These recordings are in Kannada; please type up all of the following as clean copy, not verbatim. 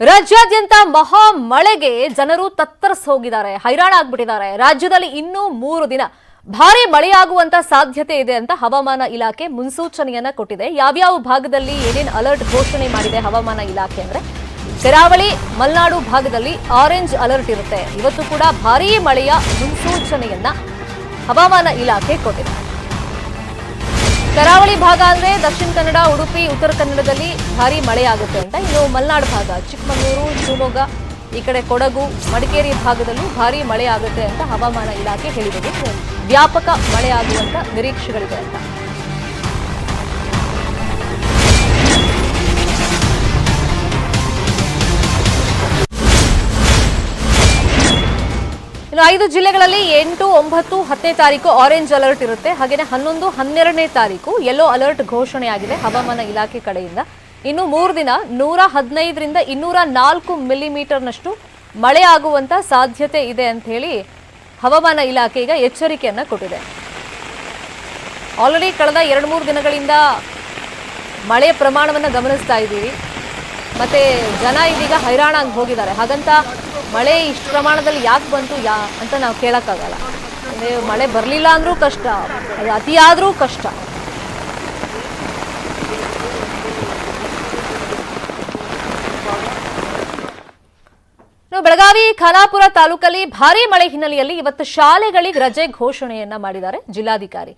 ರಾಜ್ಯಾದ್ಯಂತ ಮಹಾ ಮಳೆಗೆ ಜನರು ತತ್ತರಿಸಿ ಹೋಗಿದ್ದಾರೆ, ಹೈರಾಣ ಆಗ್ಬಿಟ್ಟಿದ್ದಾರೆ. ರಾಜ್ಯದಲ್ಲಿ ಇನ್ನೂ 3 ದಿನ ಭಾರಿ ಮಳೆಯಾಗುವಂತ ಸಾಧ್ಯತೆ ಇದೆ ಅಂತ ಹವಾಮಾನ ಇಲಾಖೆ ಮುನ್ಸೂಚನೆಯನ್ನ ಕೊಟ್ಟಿದೆ. ಯಾವ್ಯಾವ ಭಾಗದಲ್ಲಿ ಏನೇನ್ ಅಲರ್ಟ್ ಘೋಷಣೆ ಮಾಡಿದೆ ಹವಾಮಾನ ಇಲಾಖೆ ಅಂದ್ರೆ ಕರಾವಳಿ ಮಲೆನಾಡು ಭಾಗದಲ್ಲಿ ಆರೆಂಜ್ ಅಲರ್ಟ್ ಇರುತ್ತೆ. ಇವತ್ತು ಕೂಡ ಭಾರೀ ಮಳೆಯ ಮುನ್ಸೂಚನೆಯನ್ನ ಹವಾಮಾನ ಇಲಾಖೆ ಕೊಟ್ಟಿದೆ. ಕರಾವಳಿ ಭಾಗ ಅಂದ್ರೆ ದಕ್ಷಿಣ ಕನ್ನಡ, ಉಡುಪಿ, ಉತ್ತರ ಕನ್ನಡದಲ್ಲಿ ಭಾರಿ ಮಳೆಯಾಗುತ್ತೆ ಅಂತ. ಇನ್ನು ಮಲೆನಾಡು ಭಾಗ ಚಿಕ್ಕಮಗಳೂರು, ಶಿವಮೊಗ್ಗ, ಈ ಕಡೆ ಕೊಡಗು, ಮಡಿಕೇರಿ ಭಾಗದಲ್ಲೂ ಭಾರಿ ಮಳೆ ಆಗುತ್ತೆ ಅಂತ ಹವಾಮಾನ ಇಲಾಖೆ ಹೇಳಿದೆ. ವ್ಯಾಪಕ ಮಳೆಯಾಗುವಂತ ನಿರೀಕ್ಷೆಗಳಿದೆ ಅಂತ. ಇನ್ನು 5 ಜಿಲ್ಲೆಗಳಲ್ಲಿ 8, 9, 10ನೇ ತಾರೀಕು ಆರೆಂಜ್ ಅಲರ್ಟ್ ಇರುತ್ತೆ. ಹಾಗೇನೆ 11, 12ನೇ ತಾರೀಕು ಯೆಲ್ಲೋ ಅಲರ್ಟ್ ಘೋಷಣೆಯಾಗಿದೆ ಹವಾಮಾನ ಇಲಾಖೆ ಕಡೆಯಿಂದ. ಇನ್ನು 3 ದಿನ 115ರಿಂದ 204 ಮಿಲಿಮೀಟರ್ನಷ್ಟು ಮಳೆ ಆಗುವಂತ ಸಾಧ್ಯತೆ ಇದೆ ಅಂತ ಹೇಳಿ ಹವಾಮಾನ ಇಲಾಖೆ ಈಗ ಎಚ್ಚರಿಕೆಯನ್ನ ಕೊಟ್ಟಿದೆ. ಆಲ್ರೆಡಿ ಕಳೆದ 2-3 ದಿನಗಳಿಂದ ಮಳೆಯ ಪ್ರಮಾಣವನ್ನು ಗಮನಿಸ್ತಾ ಇದ್ದೀವಿ. ಮತ್ತೆ ಜನ ಇದೀಗ ಹೈರಾಣ ಆಗಿ ಹೋಗಿದ್ದಾರೆ. ಹಾಗಂತ ಮಳೆ ಇಷ್ಟು ಪ್ರಮಾಣದಲ್ಲಿ ಯಾಕೆ ಬಂತು ಅಂತ ನಾವು ಕೇಳಕ್ಕಾಗಲ್ಲ. ಅಂದರೆ ಮಳೆ ಬರಲಿಲ್ಲ ಅಂದ್ರೂ ಕಷ್ಟ, ಅದು ಅತಿಯಾದ್ರೂ ಕಷ್ಟ. ಬೆಳಗಾವಿ ಖಾನಾಪುರ ತಾಲೂಕಲ್ಲಿ ಭಾರೀ ಮಳೆ ಹಿನ್ನೆಲೆಯಲ್ಲಿ ಇವತ್ತು ಶಾಲೆಗಳಿಗೆ ರಜೆ ಘೋಷಣೆಯನ್ನ ಮಾಡಿದ್ದಾರೆ ಜಿಲ್ಲಾಧಿಕಾರಿ.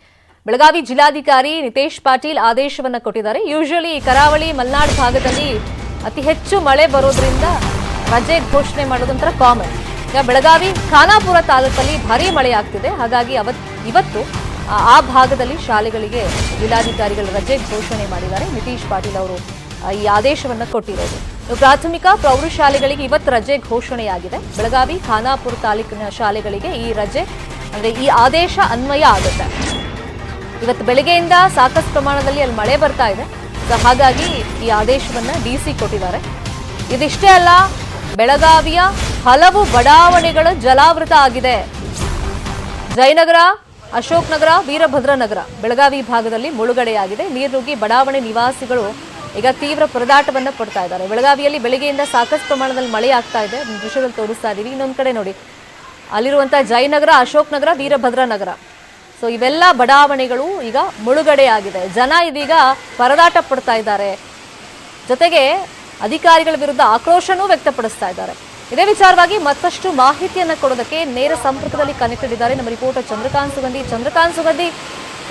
ಬೆಳಗಾವಿ ಜಿಲ್ಲಾಧಿಕಾರಿ ನಿತೇಶ್ ಪಾಟೀಲ್ ಆದೇಶವನ್ನ ಕೊಟ್ಟಿದ್ದಾರೆ. ಯೂಶುವಲಿ ಕರಾವಳಿ ಮಲೆನಾಡು ಭಾಗದಲ್ಲಿ ಅತಿ ಹೆಚ್ಚು ಮಳೆ ಬರೋದ್ರಿಂದ ರಜೆ ಘೋಷಣೆ ಮಾಡೋದಂತರ ಕಾಮನ್. ಈಗ ಬೆಳಗಾವಿ ಖಾನಾಪುರ ತಾಲೂಕಲ್ಲಿ ಭಾರೀ ಮಳೆ ಆಗ್ತಿದೆ. ಹಾಗಾಗಿ ಇವತ್ತು ಆ ಭಾಗದಲ್ಲಿ ಶಾಲೆಗಳಿಗೆ ಜಿಲ್ಲಾಧಿಕಾರಿಗಳು ರಜೆ ಘೋಷಣೆ ಮಾಡಿದ್ದಾರೆ. ನಿತೇಶ್ ಪಾಟೀಲ್ ಅವರು ಈ ಆದೇಶವನ್ನ ಕೊಟ್ಟಿರೋದು. ಪ್ರಾಥಮಿಕ ಪ್ರೌಢಶಾಲೆಗಳಿಗೆ ಇವತ್ತು ರಜೆ ಘೋಷಣೆಯಾಗಿದೆ. ಬೆಳಗಾವಿ ಖಾನಾಪುರ ತಾಲೂಕಿನ ಶಾಲೆಗಳಿಗೆ ಈ ರಜೆ ಅಂದ್ರೆ ಈ ಆದೇಶ ಅನ್ವಯ ಆಗುತ್ತೆ. ಇವತ್ತು ಬೆಳಗ್ಗೆಯಿಂದ ಸಾಕಷ್ಟು ಪ್ರಮಾಣದಲ್ಲಿ ಅಲ್ಲಿ ಮಳೆ ಬರ್ತಾ ಇದೆ. ಹಾಗಾಗಿ ಈ ಆದೇಶವನ್ನ ಡಿಸಿ ಕೊಟ್ಟಿದ್ದಾರೆ. ಇದಿಷ್ಟೇ ಅಲ್ಲ, ಬೆಳಗಾವಿಯ ಹಲವು ಬಡಾವಣೆಗಳು ಜಲಾವೃತ ಆಗಿದೆ. ಜಯನಗರ, ಅಶೋಕ್ ನಗರ, ವೀರಭದ್ರನಗರ ಬೆಳಗಾವಿ ಭಾಗದಲ್ಲಿ ಮುಳುಗಡೆಯಾಗಿದೆ. ನೀರು ನುಗ್ಗಿ ಬಡಾವಣೆ ನಿವಾಸಿಗಳು ಈಗ ತೀವ್ರ ಪರದಾಟವನ್ನು ಪಡ್ತಾ ಇದ್ದಾರೆ. ಬೆಳಗಾವಿಯಲ್ಲಿ ಬೆಳಗ್ಗೆಯಿಂದ ಸಾಕಷ್ಟು ಪ್ರಮಾಣದಲ್ಲಿ ಮಳೆ ಆಗ್ತಾ ಇದೆ. ದೃಶ್ಯದಲ್ಲಿ ತೋರಿಸ್ತಾ ಇದ್ದೀವಿ. ಇನ್ನೊಂದು ಕಡೆ ನೋಡಿ, ಅಲ್ಲಿರುವಂತಹ ಜಯನಗರ, ಅಶೋಕ್ ನಗರ, ವೀರಭದ್ರನಗರ, ಸೊ ಇವೆಲ್ಲ ಬಡಾವಣೆಗಳು ಈಗ ಮುಳುಗಡೆಯಾಗಿದೆ. ಜನ ಇದೀಗ ಪರದಾಟ ಪಡ್ತಾ ಇದ್ದಾರೆ. ಜೊತೆಗೆ ಅಧಿಕಾರಿಗಳ ವಿರುದ್ಧ ಆಕ್ರೋಶನೂ ವ್ಯಕ್ತಪಡಿಸ್ತಾ ಇದ್ದಾರೆ. ಇದೇ ವಿಚಾರವಾಗಿ ಮತ್ತಷ್ಟು ಮಾಹಿತಿಯನ್ನು ಕೊಡೋದಕ್ಕೆ ನೇರ ಸಂಪರ್ಕದಲ್ಲಿ ಕನೆಕ್ಟೆಡ್ ಇದ್ದಾರೆ ನಮ್ಮ ರಿಪೋರ್ಟರ್ ಚಂದ್ರಕಾಂತ್ ಸುಗಂಧಿ.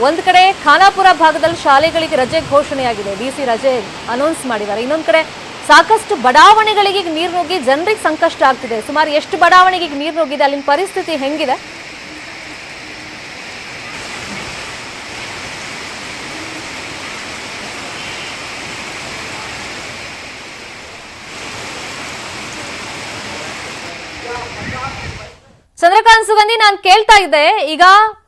ಒಂದು ಕಡೆ ಖಾನಾಪುರ ಭಾಗದಲ್ಲಿ ಶಾಲೆಗಳಿಗೆ ರಜೆ ಘೋಷಣೆಯಾಗಿದೆ, ಡಿಸಿ ರಜೆ ಅನೌನ್ಸ್ ಮಾಡಿದ್ದಾರೆ. ಇನ್ನೊಂದು ಕಡೆ ಸಾಕಷ್ಟು ಬಡಾವಣೆಗಳಿಗೆ ನೀರು ನುಗ್ಗಿ ಜನರಿಗೆ ಸಂಕಷ್ಟ ಆಗ್ತಿದೆ. ಸುಮಾರು ಎಷ್ಟು ಬಡಾವಣೆಗೆ ನೀರು ನುಗ್ಗಿದೆ, ಅಲ್ಲಿನ ಪರಿಸ್ಥಿತಿ ಹೆಂಗಿದೆ? ಚಂದ್ರಕಾಂತ್ ಸುಗಂಧಿ, ನಾನು ಕೇಳ್ತಾ ಇದ್ದೆ, ಈಗ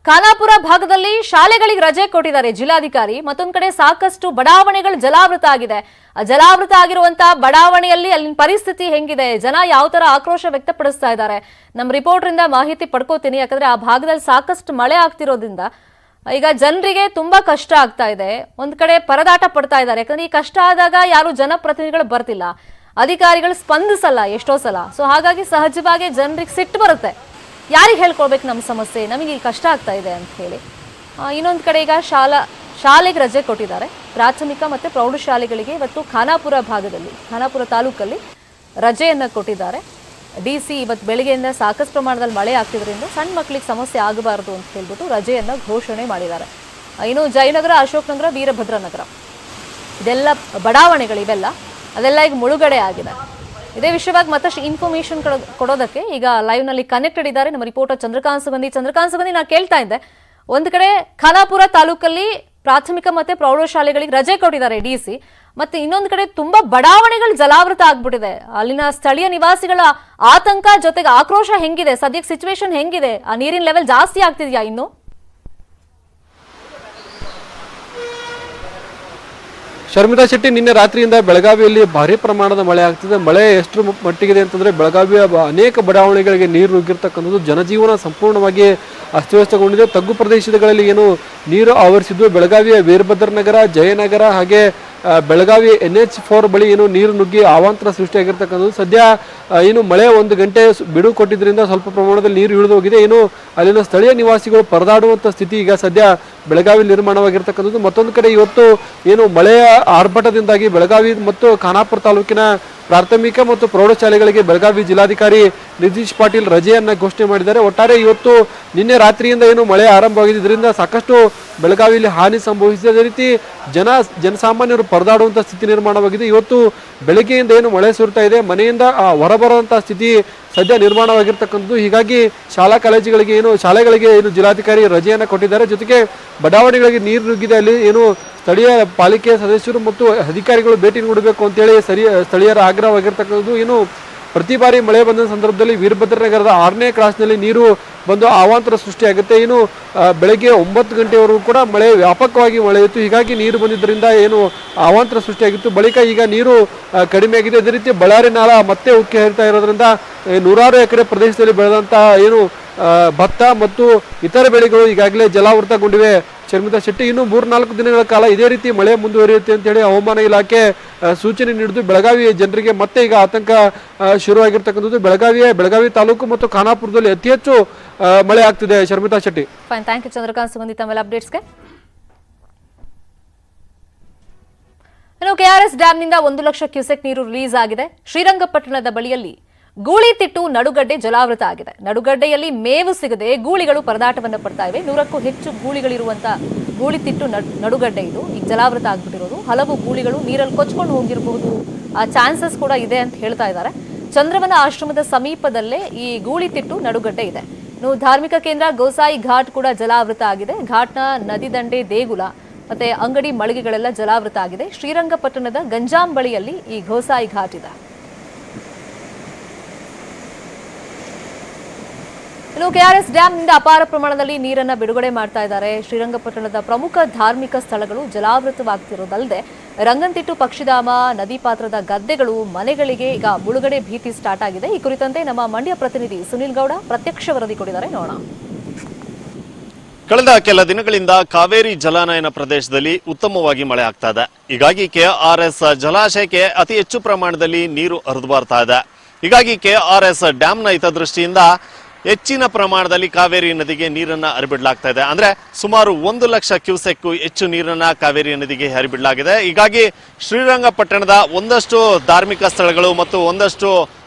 ಖಾನಾಪುರ ಭಾಗದಲ್ಲಿ ಶಾಲೆಗಳಿಗೆ ರಜೆ ಕೊಟ್ಟಿದ್ದಾರೆ ಜಿಲ್ಲಾಧಿಕಾರಿ. ಮತ್ತೊಂದು ಕಡೆ ಸಾಕಷ್ಟು ಬಡಾವಣೆಗಳು ಜಲಾವೃತ ಆಗಿದೆ. ಜಲಾವೃತ ಆಗಿರುವಂತಹ ಬಡಾವಣೆಯಲ್ಲಿ ಅಲ್ಲಿನ ಪರಿಸ್ಥಿತಿ ಹೆಂಗಿದೆ, ಜನ ಯಾವ ತರ ಆಕ್ರೋಶ ವ್ಯಕ್ತಪಡಿಸ್ತಾ ಇದ್ದಾರೆ? ನಮ್ಮ ರಿಪೋರ್ಟರಿಂದ ಮಾಹಿತಿ ಪಡ್ಕೋತೀನಿ. ಯಾಕಂದ್ರೆ ಆ ಭಾಗದಲ್ಲಿ ಸಾಕಷ್ಟು ಮಳೆ ಆಗ್ತಿರೋದ್ರಿಂದ ಈಗ ಜನರಿಗೆ ತುಂಬಾ ಕಷ್ಟ ಆಗ್ತಾ ಇದೆ. ಒಂದ್ ಕಡೆ ಪರದಾಟ ಪಡ್ತಾ ಇದ್ದಾರೆ. ಯಾಕಂದ್ರೆ ಈ ಕಷ್ಟ ಆದಾಗ ಯಾರು ಜನಪ್ರತಿನಿಧಿಗಳು ಬರ್ತಿಲ್ಲ, ಅಧಿಕಾರಿಗಳು ಸ್ಪಂದಿಸಲ್ಲ ಎಷ್ಟೋ ಸಲ. ಸೊ ಹಾಗಾಗಿ ಸಹಜವಾಗಿ ಜನರಿಗೆ ಸಿಟ್ಟು ಬರುತ್ತೆ. ಯಾರಿಗೆ ಹೇಳ್ಕೊಳ್ಬೇಕು ನಮ್ಮ ಸಮಸ್ಯೆ, ನಮಗೆ ಈ ಕಷ್ಟ ಆಗ್ತಾ ಇದೆ ಅಂತ ಹೇಳಿ. ಇನ್ನೊಂದು ಕಡೆ ಈಗ ಶಾಲೆಗೆ ರಜೆ ಕೊಟ್ಟಿದ್ದಾರೆ. ಪ್ರಾಥಮಿಕ ಮತ್ತು ಪ್ರೌಢಶಾಲೆಗಳಿಗೆ ಇವತ್ತು ಖಾನಾಪುರ ತಾಲೂಕಲ್ಲಿ ರಜೆಯನ್ನು ಕೊಟ್ಟಿದ್ದಾರೆ. ಡಿಸಿ ಇವತ್ತು ಬೆಳಗ್ಗೆಯಿಂದ ಸಾಕಷ್ಟು ಪ್ರಮಾಣದಲ್ಲಿ ಮಳೆ ಆಗ್ತಿದ್ರಿಂದ ಸಣ್ಣ ಮಕ್ಕಳಿಗೆ ಸಮಸ್ಯೆ ಆಗಬಾರದು ಅಂತ ಹೇಳ್ಬಿಟ್ಟು ರಜೆಯನ್ನು ಘೋಷಣೆ ಮಾಡಿದ್ದಾರೆ. ಇನ್ನು ಜಯನಗರ, ಅಶೋಕ್ ನಗರ, ವೀರಭದ್ರನಗರ ಇದೆಲ್ಲ ಬಡಾವಣೆಗಳು ಅದೆಲ್ಲ ಈಗ ಮುಳುಗಡೆ ಆಗಿದೆ. ಇದೇ ವಿಷಯವಾಗಿ ಮತ್ತಷ್ಟು ಇನ್ಫಾರ್ಮೇಶನ್ ಕೊಡೋದಕ್ಕೆ ಈಗ ಲೈವ್ ನಲ್ಲಿ ಕನೆಕ್ಟೆಡ್ ಇದ್ದಾರೆ ನಮ್ಮ ರಿಪೋರ್ಟರ್ ಚಂದ್ರಕಾಂತ್ ಸುಗಂಧಿ, ನಾನು ಕೇಳ್ತಾ ಇದ್ದೆ, ಒಂದು ಕಡೆ ಖಾನಾಪುರ ತಾಲೂಕಲ್ಲಿ ಪ್ರಾಥಮಿಕ ಮತ್ತೆ ಪ್ರೌಢಶಾಲೆಗಳಿಗೆ ರಜೆ ಕೊಟ್ಟಿದ್ದಾರೆ ಡಿಸಿ, ಮತ್ತೆ ಇನ್ನೊಂದು ಕಡೆ ತುಂಬಾ ಬಡಾವಣೆಗಳು ಜಲಾವೃತ ಆಗ್ಬಿಟ್ಟಿದೆ. ಅಲ್ಲಿನ ಸ್ಥಳೀಯ ನಿವಾಸಿಗಳ ಆತಂಕ ಜೊತೆಗೆ ಆಕ್ರೋಶ ಹೆಂಗಿದೆ, ಸದ್ಯಕ್ಕೆ ಸಿಚುವೇಶನ್ ಹೆಂಗಿದೆ? ಆ ನೀರಿನ ಲೆವೆಲ್ ಜಾಸ್ತಿ ಆಗ್ತಿದ್ಯಾ ಇನ್ನು? ಶರ್ಮಿತಾ ಶೆಟ್ಟಿ, ನಿನ್ನೆ ರಾತ್ರಿಯಿಂದ ಬೆಳಗಾವಿಯಲ್ಲಿ ಭಾರಿ ಪ್ರಮಾಣದ ಮಳೆ ಆಗ್ತಿದೆ. ಮಳೆ ಎಷ್ಟು ಮಟ್ಟಿಗಿದೆ ಅಂತಂದ್ರೆ ಬೆಳಗಾವಿಯ ಅನೇಕ ಬಡಾವಣೆಗಳಿಗೆ ನೀರು ನುಗ್ಗಿರ್ತಕ್ಕಂಥದ್ದು, ಜನಜೀವನ ಸಂಪೂರ್ಣವಾಗಿ ಅಸ್ತವ್ಯಸ್ತಗೊಂಡಿದೆ. ತಗ್ಗು ಪ್ರದೇಶಗಳಲ್ಲಿ ಏನು ನೀರು ಆವರಿಸಿದ್ದು ಬೆಳಗಾವಿಯ ವೀರಭದ್ರನಗರ, ಜಯನಗರ ಹಾಗೆ ಬೆಳಗಾವಿ NH4 ಬಳಿ ಏನು ನೀರು ನುಗ್ಗಿ ಅವಾಂತರ ಸೃಷ್ಟಿಯಾಗಿರ್ತಕ್ಕಂಥದ್ದು. ಸದ್ಯ ಏನು ಮಳೆ 1 ಗಂಟೆ ಬಿಡು ಕೊಟ್ಟಿದ್ರಿಂದ ಸ್ವಲ್ಪ ಪ್ರಮಾಣದಲ್ಲಿ ನೀರು ಇಳಿದು ಹೋಗಿದೆ. ಏನು ಅಲ್ಲಿನ ಸ್ಥಳೀಯ ನಿವಾಸಿಗಳು ಪರದಾಡುವಂಥ ಸ್ಥಿತಿ ಈಗ ಸದ್ಯ ಬೆಳಗಾವಿ ನಿರ್ಮಾಣವಾಗಿರ್ತಕ್ಕಂಥದ್ದು. ಮತ್ತೊಂದು ಕಡೆ ಇವತ್ತು ಏನು ಮಳೆಯ ಆರ್ಭಟದಿಂದಾಗಿ ಬೆಳಗಾವಿ ಮತ್ತು ಖಾನಾಪುರ ತಾಲೂಕಿನ ಪ್ರಾಥಮಿಕ ಮತ್ತು ಪ್ರೌಢಶಾಲೆಗಳಿಗೆ ಬೆಳಗಾವಿ ಜಿಲ್ಲಾಧಿಕಾರಿ ನಿತೀಶ್ ಪಾಟೀಲ್ ರಜೆಯನ್ನ ಘೋಷಣೆ ಮಾಡಿದ್ದಾರೆ. ಒಟ್ಟಾರೆ ಇವತ್ತು ನಿನ್ನೆ ರಾತ್ರಿಯಿಂದ ಏನು ಮಳೆ ಆರಂಭವಾಗಿದೆ, ಇದರಿಂದ ಸಾಕಷ್ಟು ಬೆಳಗಾವಿಯಲ್ಲಿ ಹಾನಿ ಸಂಭವಿಸಿದೆ. ಅದೇ ರೀತಿ ಜನಸಾಮಾನ್ಯರು ಪರದಾಡುವಂಥ ಸ್ಥಿತಿ ನಿರ್ಮಾಣವಾಗಿದೆ. ಇವತ್ತು ಬೆಳಗ್ಗೆಯಿಂದ ಏನು ಮಳೆ ಸುರಿತಾ ಇದೆ, ಮನೆಯಿಂದ ಹೊರಬರುವಂಥ ಸ್ಥಿತಿ ಸದ್ಯ ನಿರ್ಮಾಣವಾಗಿರ್ತಕ್ಕಂಥದ್ದು. ಹೀಗಾಗಿ ಶಾಲೆಗಳಿಗೆ ಏನು ಜಿಲ್ಲಾಧಿಕಾರಿ ರಜೆಯನ್ನು ಕೊಟ್ಟಿದ್ದಾರೆ. ಜೊತೆಗೆ ಬಡಾವಣೆಗಳಿಗೆ ನೀರು ನುಗ್ಗಿದೆ. ಅಲ್ಲಿ ಏನು ಸ್ಥಳೀಯ ಪಾಲಿಕೆ ಸದಸ್ಯರು ಮತ್ತು ಅಧಿಕಾರಿಗಳು ಭೇಟಿ ನೀಡಬೇಕು ಅಂತೇಳಿ ಸ್ಥಳೀಯರ ಆಗ್ರಹವಾಗಿರ್ತಕ್ಕಂಥದ್ದು. ಏನು ಪ್ರತಿ ಬಾರಿ ಮಳೆ ಬಂದ ಸಂದರ್ಭದಲ್ಲಿ ವೀರಭದ್ರ ನಗರದ 6ನೇ ಕ್ರಾಸ್ನಲ್ಲಿ ನೀರು ಬಂದು ಅವಾಂತರ ಸೃಷ್ಟಿಯಾಗುತ್ತೆ. ಏನು ಬೆಳಗ್ಗೆ 9 ಗಂಟೆವರೆಗೂ ಕೂಡ ಮಳೆ ವ್ಯಾಪಕವಾಗಿ ಮಳೆ ಇತ್ತು. ಹೀಗಾಗಿ ನೀರು ಬಂದಿದ್ದರಿಂದ ಏನು ಅವಾಂತರ ಸೃಷ್ಟಿಯಾಗಿತ್ತು. ಬಳಿಕ ಈಗ ನೀರು ಕಡಿಮೆಯಾಗಿದೆ. ಅದೇ ರೀತಿ ಬಳ್ಳಾರಿ ನಾಲಾ ಮತ್ತೆ ಉಕ್ಕಿ ಹರಿತಾ ಇರೋದ್ರಿಂದ ನೂರಾರು ಎಕರೆ ಪ್ರದೇಶದಲ್ಲಿ ಬೆಳೆದಂಥ ಏನು ಭತ್ತ ಮತ್ತು ಇತರ ಬೆಳೆಗಳು ಈಗಾಗಲೇ ಜಲಾವೃತಗೊಂಡಿವೆ. ಶರ್ಮಿತಾ ಶೆಟ್ಟಿ, ಇನ್ನು 3-4 ದಿನಗಳ ಕಾಲ ಇದೇ ರೀತಿ ಮಳೆ ಮುಂದುವರಿಯುತ್ತೆ ಅಂತ ಹೇಳಿ ಹವಾಮಾನ ಇಲಾಖೆ ಸೂಚನೆ ನೀಡಿದ್ದು ಬೆಳಗಾವಿ ಜನರಿಗೆ ಮತ್ತೆ ಈಗ ಆತಂಕ ಶುರುವಾಗಿರ್ತಕ್ಕಂಥದ್ದು. ಬೆಳಗಾವಿ ತಾಲೂಕು ಮತ್ತು ಖಾನಾಪುರದಲ್ಲಿ ಅತಿ ಹೆಚ್ಚು ಮಳೆ ಆಗ್ತಿದೆ. Sharmita Shetty. Fine, thank you Chandrakant Sugandhi ತಮ್ಮೆಲ್ಲ ಅಪ್ಡೇಟ್ಸ್ಗೆ. ಇನ್ನು KRS ಡ್ಯಾಂನಿಂದ 1 ಲಕ್ಷ ಕ್ಯೂಸೆಕ್ ನೀರು ರಿಲೀಸ್ ಆಗಿದೆ. ಶ್ರೀರಂಗಪಟ್ಟಣದ ಬಳಿಯಲ್ಲಿ ಗೂಳಿತಿಟ್ಟು ನಡುಗಡ್ಡೆ ಜಲಾವೃತ ಆಗಿದೆ. ನಡುಗಡ್ಡೆಯಲ್ಲಿ ಮೇವು ಸಿಗದೆ ಗೂಳಿಗಳು ಪರದಾಟವನ್ನು ಪಡ್ತಾ ಇವೆ. 100ಕ್ಕೂ ಹೆಚ್ಚು ಗೂಳಿಗಳಿರುವಂತಹ ಗೂಳಿತಿಟ್ಟು ನಡುಗಡ್ಡೆ ಇದು ಈಗ ಜಲಾವೃತ ಆಗ್ಬಿಟ್ಟಿರೋದು. ಹಲವು ಗೂಳಿಗಳು ನೀರಲ್ಲಿ ಕೊಚ್ಕೊಂಡು ಹೋಗಿರಬಹುದು, ಆ ಚಾನ್ಸಸ್ ಕೂಡ ಇದೆ ಅಂತ ಹೇಳ್ತಾ ಇದ್ದಾರೆ. ಚಂದ್ರವನ ಆಶ್ರಮದ ಸಮೀಪದಲ್ಲೇ ಈ ಗೂಳಿತಿಟ್ಟು ನಡುಗಡ್ಡೆ ಇದೆ. ಇನ್ನು ಧಾರ್ಮಿಕ ಕೇಂದ್ರ ಗೋಸಾಯಿ ಘಾಟ್ ಕೂಡ ಜಲಾವೃತ ಆಗಿದೆ. ಘಾಟ್ನ ನದಿ ದಂಡೆ ದೇಗುಲ ಮತ್ತೆ ಅಂಗಡಿ ಮಳಿಗೆಗಳೆಲ್ಲ ಜಲಾವೃತ ಆಗಿದೆ. ಶ್ರೀರಂಗಪಟ್ಟಣದ ಗಂಜಾಂ ಬಳಿಯಲ್ಲಿ ಈ ಗೋಸಾಯಿ ಘಾಟ್ ಇದೆ. ಇನ್ನು KRS ಡ್ಯಾಂನಿಂದ ಅಪಾರ ಪ್ರಮಾಣದಲ್ಲಿ ನೀರನ್ನು ಬಿಡುಗಡೆ ಮಾಡ್ತಾ ಇದ್ದಾರೆ. ಶ್ರೀರಂಗಪಟ್ಟಣದ ಪ್ರಮುಖ ಧಾರ್ಮಿಕ ಸ್ಥಳಗಳು ಜಲಾವೃತವಾಗ್ತಿರೋದಲ್ಲದೆ ರಂಗನತಿಟ್ಟು ಪಕ್ಷಿಧಾಮ, ನದಿ ಪಾತ್ರದ ಗದ್ದೆಗಳು, ಮನೆಗಳಿಗೆ ಈಗ ಮುಳುಗಡೆ ಭೀತಿ ಸ್ಟಾರ್ಟ್ ಆಗಿದೆ. ಈ ಕುರಿತಂತೆ ನಮ್ಮ ಮಂಡ್ಯ ಪ್ರತಿನಿಧಿ ಸುನಿಲ್ ಗೌಡ ಪ್ರತ್ಯಕ್ಷ ವರದಿ ಕೊಟ್ಟಿದ್ದಾರೆ, ನೋಡೋಣ. ಕಳೆದ ಕೆಲ ದಿನಗಳಿಂದ ಕಾವೇರಿ ಜಲಾನಯನ ಪ್ರದೇಶದಲ್ಲಿ ಉತ್ತಮವಾಗಿ ಮಳೆ ಆಗ್ತಾ ಇದೆ. ಹೀಗಾಗಿ KRS ಜಲಾಶಯಕ್ಕೆ ಅತಿ ಹೆಚ್ಚು ಪ್ರಮಾಣದಲ್ಲಿ ನೀರು ಹರಿದು ಬರ್ತಾ ಇದೆ. ಹೀಗಾಗಿ KRS ಡ್ಯಾಂನ ಹಿತದೃಷ್ಟಿಯಿಂದ ಹೆಚ್ಚಿನ ಪ್ರಮಾಣದಲ್ಲಿ ಕಾವೇರಿ ನದಿಗೆ ನೀರನ್ನ ಹರಿಬಿಡಲಾಗ್ತಾ ಇದೆ. ಅಂದ್ರೆ ಸುಮಾರು 1 ಲಕ್ಷ ಕ್ಯೂಸೆಕ್ ಹೆಚ್ಚು ನೀರನ್ನ ಕಾವೇರಿ ನದಿಗೆ ಹರಿಬಿಡಲಾಗಿದೆ. ಹೀಗಾಗಿ ಶ್ರೀರಂಗಪಟ್ಟಣದ ಒಂದಷ್ಟು ಧಾರ್ಮಿಕ ಸ್ಥಳಗಳು ಮತ್ತು ಒಂದಷ್ಟು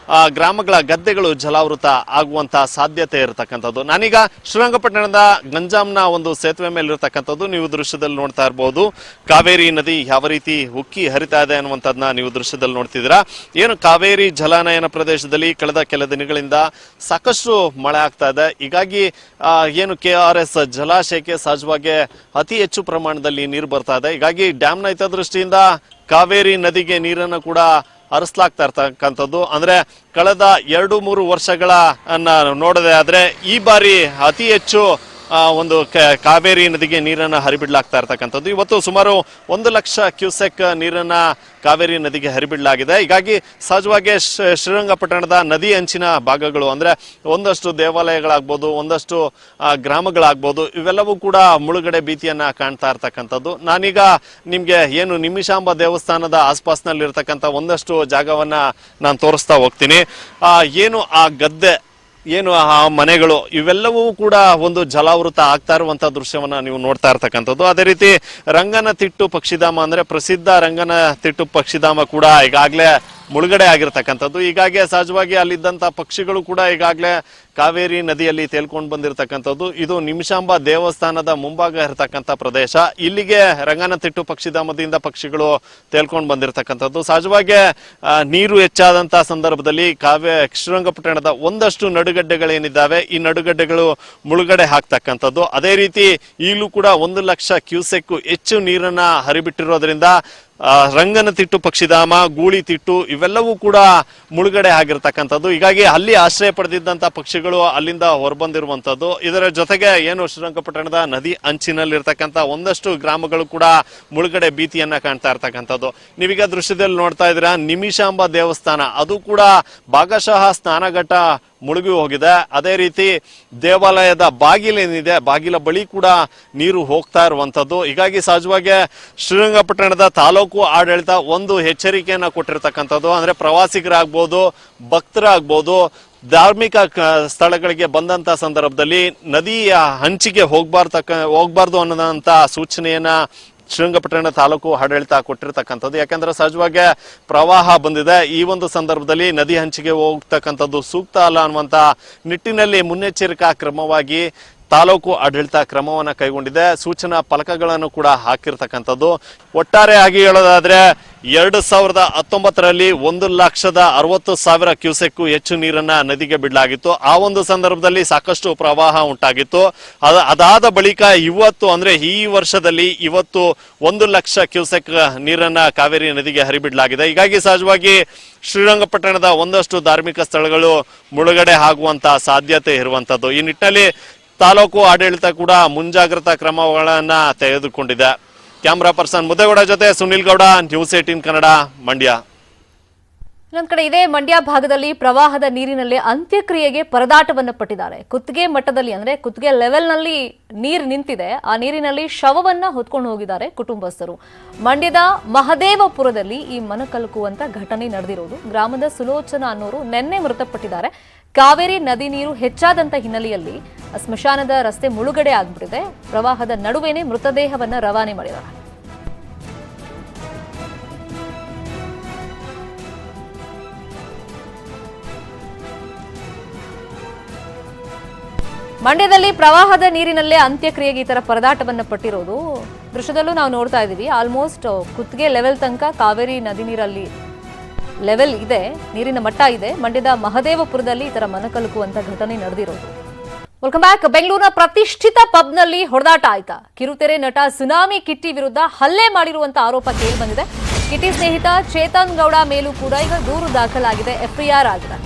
ಗ್ರಾಮಗಳ ಗದ್ದೆಗಳು ಜಲಾವೃತ ಆಗುವಂತ ಸಾಧ್ಯತೆ ಇರತಕ್ಕಂಥದ್ದು. ನಾನೀಗ ಶ್ರೀರಂಗಪಟ್ಟಣದ ಗಂಜಾಂನ ಒಂದು ಸೇತುವೆ ಮೇಲೆ ಇರತಕ್ಕಂಥದ್ದು. ನೀವು ದೃಶ್ಯದಲ್ಲಿ ನೋಡ್ತಾ ಇರಬಹುದು ಕಾವೇರಿ ನದಿ ಯಾವ ರೀತಿ ಉಕ್ಕಿ ಹರಿತಾ ಇದೆ ಅನ್ನುವಂಥದ್ದನ್ನ ನೀವು ದೃಶ್ಯದಲ್ಲಿ ನೋಡ್ತಿದ್ದೀರಾ. ಏನು ಕಾವೇರಿ ಜಲಾನಯನ ಪ್ರದೇಶದಲ್ಲಿ ಕಳೆದ ಕೆಲ ದಿನಗಳಿಂದ ಸಾಕಷ್ಟು ಮಳೆ ಆಗ್ತಾ ಇದೆ. ಹೀಗಾಗಿ ಏನು KRS ಜಲಾಶಯಕ್ಕೆ ಸಹಜವಾಗಿ ಅತಿ ಹೆಚ್ಚು ಪ್ರಮಾಣದಲ್ಲಿ ನೀರು ಬರ್ತಾ ಇದೆ. ಹೀಗಾಗಿ ಡ್ಯಾಂನ ಹಿತದೃಷ್ಟಿಯಿಂದ ಕಾವೇರಿ ನದಿಗೆ ನೀರನ್ನು ಕೂಡ ಹರಿಸಲಾಗ್ತಾ ಇರ್ತಕ್ಕಂಥದ್ದು. ಅಂದ್ರೆ ಕಳೆದ 2-3 ವರ್ಷಗಳ ನೋಡದೆ ಆದ್ರೆ ಈ ಬಾರಿ ಅತಿ ಹೆಚ್ಚು ಒಂದು ಕಾವೇರಿ ನದಿಗೆ ನೀರನ್ನ ಹರಿಬಿಡಲಾಗ್ತಾ ಇರ್ತಕ್ಕಂಥದ್ದು. ಇವತ್ತು ಸುಮಾರು 1 ಲಕ್ಷ ಕ್ಯೂಸೆಕ್ ನೀರನ್ನ ಕಾವೇರಿ ನದಿಗೆ ಹರಿಬಿಡಲಾಗಿದೆ. ಹೀಗಾಗಿ ಸಹಜವಾಗಿ ಶ್ರೀರಂಗಪಟ್ಟಣದ ನದಿ ಅಂಚಿನ ಭಾಗಗಳು ಅಂದ್ರೆ ಒಂದಷ್ಟು ದೇವಾಲಯಗಳಾಗ್ಬೋದು, ಒಂದಷ್ಟು ಗ್ರಾಮಗಳಾಗ್ಬೋದು, ಇವೆಲ್ಲವೂ ಕೂಡ ಮುಳುಗಡೆ ಭೀತಿಯನ್ನ ಕಾಣ್ತಾ ಇರ್ತಕ್ಕಂಥದ್ದು. ನಾನೀಗ ನಿಮ್ಗೆ ಏನು ನಿಮಿಷಾಂಬ ದೇವಸ್ಥಾನದ ಆಸ್ಪಾಸ್ನಲ್ಲಿ ಇರ್ತಕ್ಕಂಥ ಒಂದಷ್ಟು ಜಾಗವನ್ನ ನಾನು ತೋರಿಸ್ತಾ ಹೋಗ್ತೀನಿ. ಏನು ಆ ಗದ್ದೆ, ಏನು ಆ ಮನೆಗಳು, ಇವೆಲ್ಲವೂ ಕೂಡ ಒಂದು ಜಲಾವೃತ ಆಗ್ತಾ ಇರುವಂತಹ ದೃಶ್ಯವನ್ನ ನೀವು ನೋಡ್ತಾ ಇರ್ತಕ್ಕಂಥದ್ದು. ಅದೇ ರೀತಿ ರಂಗನತಿಟ್ಟು ಪಕ್ಷಿಧಾಮ ಅಂದ್ರೆ ಪ್ರಸಿದ್ಧ ರಂಗನತಿಟ್ಟು ಪಕ್ಷಿಧಾಮ ಕೂಡ ಈಗಾಗಲೇ ಮುಳುಗಡೆ ಆಗಿರ್ತಕ್ಕಂಥದ್ದು. ಹೀಗಾಗಿ ಸಹಜವಾಗಿ ಅಲ್ಲಿದ್ದಂತ ಪಕ್ಷಿಗಳು ಕೂಡ ಈಗಾಗಲೇ ಕಾವೇರಿ ನದಿಯಲ್ಲಿ ತೇಲ್ಕೊಂಡು ಬಂದಿರತಕ್ಕಂಥದ್ದು. ಇದು ನಿಮಿಷಾಂಬ ದೇವಸ್ಥಾನದ ಮುಂಭಾಗ ಇರತಕ್ಕಂಥ ಪ್ರದೇಶ. ಇಲ್ಲಿಗೆ ರಂಗನತಿಟ್ಟು ಪಕ್ಷಿಧಾಮದಿಂದ ಪಕ್ಷಿಗಳು ತೇಲ್ಕೊಂಡು ಬಂದಿರತಕ್ಕಂಥದ್ದು. ಸಹಜವಾಗಿ ನೀರು ಹೆಚ್ಚಾದಂತಹ ಸಂದರ್ಭದಲ್ಲಿ ಶ್ರೀರಂಗಪಟ್ಟಣದ ಒಂದಷ್ಟು ನಡುಗಡ್ಡೆಗಳೇನಿದ್ದಾವೆ, ಈ ನಡುಗಡ್ಡೆಗಳು ಮುಳುಗಡೆ ಹಾಕ್ತಕ್ಕಂಥದ್ದು. ಅದೇ ರೀತಿ ಈಗಲೂ ಕೂಡ 1 ಲಕ್ಷ ಕ್ಯೂಸೆಕ್ ಹೆಚ್ಚು ನೀರನ್ನ ಹರಿಬಿಟ್ಟಿರೋದ್ರಿಂದ ರಂಗನತಿಟ್ಟು ಪಕ್ಷಿಧಾಮ, ಗೂಳಿತಿಟ್ಟು ಇವೆಲ್ಲವೂ ಕೂಡ ಮುಳುಗಡೆ ಆಗಿರ್ತಕ್ಕಂಥದ್ದು. ಹೀಗಾಗಿ ಅಲ್ಲಿ ಆಶ್ರಯ ಪಡೆದಿದ್ದಂತ ಪಕ್ಷಿಗಳು ಅಲ್ಲಿಂದ ಹೊರಬಂದಿರುವಂತದ್ದು. ಇದರ ಜೊತೆಗೆ ಏನು ಶ್ರೀರಂಗಪಟ್ಟಣದ ನದಿ ಅಂಚಿನಲ್ಲಿರ್ತಕ್ಕಂಥ ಒಂದಷ್ಟು ಗ್ರಾಮಗಳು ಕೂಡ ಮುಳುಗಡೆ ಭೀತಿಯನ್ನ ಕಾಣ್ತಾ ಇರ್ತಕ್ಕಂಥದ್ದು. ನೀವೀಗ ದೃಶ್ಯದಲ್ಲಿ ನೋಡ್ತಾ ಇದ್ದೀರಾ ನಿಮಿಷಾಂಬ ದೇವಸ್ಥಾನ, ಅದು ಕೂಡ ಭಾಗಶಃ ಸ್ನಾನಘಟ್ಟ ಮುಳುಗಿ ಹೋಗಿದೆ. ಅದೇ ರೀತಿ ದೇವಾಲಯದ ಬಾಗಿಲೇನಿದೆ, ಬಾಗಿಲ ಬಳಿ ಕೂಡ ನೀರು ಹೋಗ್ತಾ ಇರುವಂತದ್ದು. ಹೀಗಾಗಿ ಸಹಜವಾಗಿ ಶ್ರೀರಂಗಪಟ್ಟಣದ ತಾಲೂಕು ಆಡಳಿತ ಒಂದು ಎಚ್ಚರಿಕೆಯನ್ನ ಕೊಟ್ಟಿರ್ತಕ್ಕಂಥದ್ದು. ಅಂದ್ರೆ ಪ್ರವಾಸಿಗರಾಗ್ಬೋದು, ಭಕ್ತರಾಗ್ಬೋದು, ಧಾರ್ಮಿಕ ಸ್ಥಳಗಳಿಗೆ ಬಂದಂತ ಸಂದರ್ಭದಲ್ಲಿ ನದಿಯ ಹಂಚಿಗೆ ಹೋಗ್ಬಾರ್ದು ಅನ್ನೋದಂತ ಸೂಚನೆಯನ್ನ ಶ್ರೀರಂಗಪಟ್ಟಣ ತಾಲೂಕು ಆಡಳಿತ ಕೊಟ್ಟಿರ್ತಕ್ಕಂಥದ್ದು. ಯಾಕಂದ್ರೆ ಸಹಜವಾಗಿ ಪ್ರವಾಹ ಬಂದಿದೆ, ಈ ಒಂದು ಸಂದರ್ಭದಲ್ಲಿ ನದಿ ಹಂಚಿಗೆ ಹೋಗ್ತಕ್ಕಂಥದ್ದು ಸೂಕ್ತ ಅಲ್ಲ ಅನ್ನುವಂತ ನಿಟ್ಟಿನಲ್ಲಿ ಮುನ್ನೆಚ್ಚರಿಕಾ ಕ್ರಮವಾಗಿ ತಾಲೂಕು ಆಡಳಿತ ಕ್ರಮವನ್ನ ಕೈಗೊಂಡಿದೆ. ಸೂಚನಾ ಫಲಕಗಳನ್ನು ಕೂಡ ಹಾಕಿರ್ತಕ್ಕಂಥದ್ದು. ಒಟ್ಟಾರೆಯಾಗಿ ಹೇಳೋದಾದ್ರೆ 2019ರಲ್ಲಿ 1,60,60,000 ಕ್ಯೂಸೆಕ್ ಹೆಚ್ಚು ನೀರನ್ನ ನದಿಗೆ ಬಿಡಲಾಗಿತ್ತು. ಆ ಒಂದು ಸಂದರ್ಭದಲ್ಲಿ ಸಾಕಷ್ಟು ಪ್ರವಾಹ ಉಂಟಾಗಿತ್ತು. ಅದಾದ ಬಳಿಕ ಇವತ್ತು ಅಂದ್ರೆ ಈ ವರ್ಷದಲ್ಲಿ ಇವತ್ತು 1,00,000 ಕ್ಯೂಸೆಕ್ ನೀರನ್ನ ಕಾವೇರಿ ನದಿಗೆ ಹರಿಬಿಡಲಾಗಿದೆ. ಹೀಗಾಗಿ ಸಹಜವಾಗಿ ಶ್ರೀರಂಗಪಟ್ಟಣದ ಒಂದಷ್ಟು ಧಾರ್ಮಿಕ ಸ್ಥಳಗಳು ಮುಳುಗಡೆ ಆಗುವಂತ ಸಾಧ್ಯತೆ ಇರುವಂತದ್ದು. ಈ ನಿಟ್ಟಿನಲ್ಲಿ ತಾಲೂಕು ಆಡಳಿತ ಕೂಡ ಮುಂಜಾಗ್ರತಾ ಕ್ರಮಗಳನ್ನ ತೆಗೆದುಕೊಂಡಿದೆ. ಕ್ಯಾಮರಾ ಪರ್ಸನ್ ಮುದ್ದೇಗೌಡ ಜೊತೆ ಸುನಿಲ್ ಗೌಡ, ನ್ಯೂಸ್ 18 ಕನ್ನಡ, ಮಂಡ್ಯ. ಇನ್ನೊಂದ್ ಕಡೆ ಇದೇ ಮಂಡ್ಯ ಭಾಗದಲ್ಲಿ ಪ್ರವಾಹದ ನೀರಿನಲ್ಲಿ ಅಂತ್ಯಕ್ರಿಯೆಗೆ ಪರದಾಟವನ್ನ ಪಟ್ಟಿದ್ದಾರೆ. ಕುತ್ತಿಗೆ ಮಟ್ಟದಲ್ಲಿ ಅಂದ್ರೆ ಕುತ್ತಿಗೆ ಲೆವೆಲ್ನಲ್ಲಿ ನೀರು ನಿಂತಿದೆ. ಆ ನೀರಿನಲ್ಲಿ ಶವವನ್ನ ಹೊತ್ಕೊಂಡು ಹೋಗಿದ್ದಾರೆ ಕುಟುಂಬಸ್ಥರು. ಮಂಡ್ಯದ ಮಹದೇವಪುರದಲ್ಲಿ ಈ ಮನಕಲಕುವಂತ ಘಟನೆ ನಡೆದಿರೋದು. ಗ್ರಾಮದ ಸುಲೋಚನಾ ಅನ್ನೋರು ನಿನ್ನೆ ಮೃತಪಟ್ಟಿದ್ದಾರೆ. ಕಾವೇರಿ ನದಿ ನೀರು ಹೆಚ್ಚಾದಂತ ಹಿನ್ನೆಲೆಯಲ್ಲಿ ಸ್ಮಶಾನದ ರಸ್ತೆ ಮುಳುಗಡೆ ಆಗ್ಬಿಟ್ಟಿದೆ. ಪ್ರವಾಹದ ನಡುವೆನೇ ಮೃತದೇಹವನ್ನ ರವಾನೆ ಮಾಡಿದ್ದಾರೆ. ಮಂಡ್ಯದಲ್ಲಿ ಪ್ರವಾಹದ ನೀರಿನಲ್ಲೇ ಅಂತ್ಯಕ್ರಿಯೆಗೆ ಈ ತರ ಪರದಾಟವನ್ನ ಪಟ್ಟಿರೋದು ದೃಶ್ಯದಲ್ಲೂ ನಾವು ನೋಡ್ತಾ ಇದೀವಿ. ಆಲ್ಮೋಸ್ಟ್ ಕುತ್ತಿಗೆ ಲೆವೆಲ್ ತನಕ ಕಾವೇರಿ ನದಿ ನೀರಲ್ಲಿ ಲೆವೆಲ್ ಇದೆ, ನೀರಿನ ಮಟ್ಟ ಇದೆ. ಮಂಡ್ಯದ ಮಹದೇವಪುರದಲ್ಲಿ ಈ ತರ ಮನಕಲಕುವಂತ ಘಟನೆ ನಡೆದಿರೋದು. Welcome back. ಬೆಂಗಳೂರಿನ ಪ್ರತಿಷ್ಠಿತ ಪಬ್ನಲ್ಲಿ ಹೊಡೆದಾಟ ಆಯ್ತಾ? ಕಿರುತೆರೆ ನಟ ಸುನಾಮಿ ಕಿಟ್ಟಿ ವಿರುದ್ಧ ಹಲ್ಲೆ ಮಾಡಿರುವಂತ ಆರೋಪ ಕೇಳಿ ಬಂದಿದೆ. ಕಿಟ್ಟಿ ಸ್ನೇಹಿತ ಚೇತನ್ ಗೌಡ ಮೇಲೂ ಕೂಡ ಈಗ ದೂರು ದಾಖಲಾಗಿದೆ, ಎಫ್ಐಆರ್ ಆಗಿದೆ.